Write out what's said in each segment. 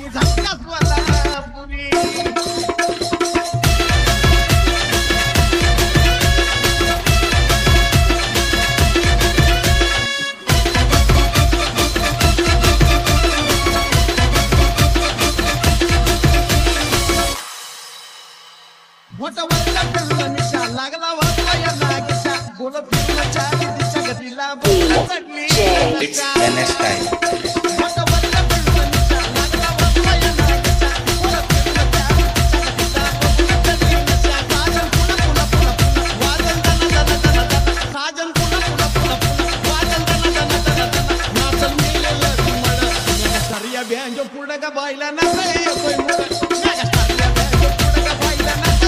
आणि झटकाच वाला पुरी मोठा वरला फिरला निशा लागला वाजला या नागेशा बोल फिरला चाली दिशा गतीला बोला चढली It's NS time. मोठा वरला फिरला निशा लागला वाजला या नागेशा बोल फिरला चाली दिशा गतीला बोला चढली निशा साजन पुन्हा पुन्हा पुन्हा वाजन दना दना दना दना साजन पुन्हा पुन्हा पुन्हा वाजन दना दना दना दना नाचल मिळेल तुम्हाला मेगा सरिया बँजो पुढे का बायला नाही येतोय मुळे मेगा सरिया बँजो पुढे का बायला नाही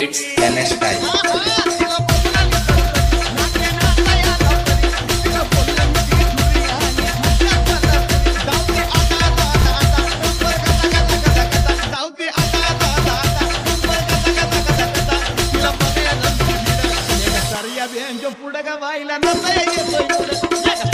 It's NS time. पुढे का बायला नसा येतोय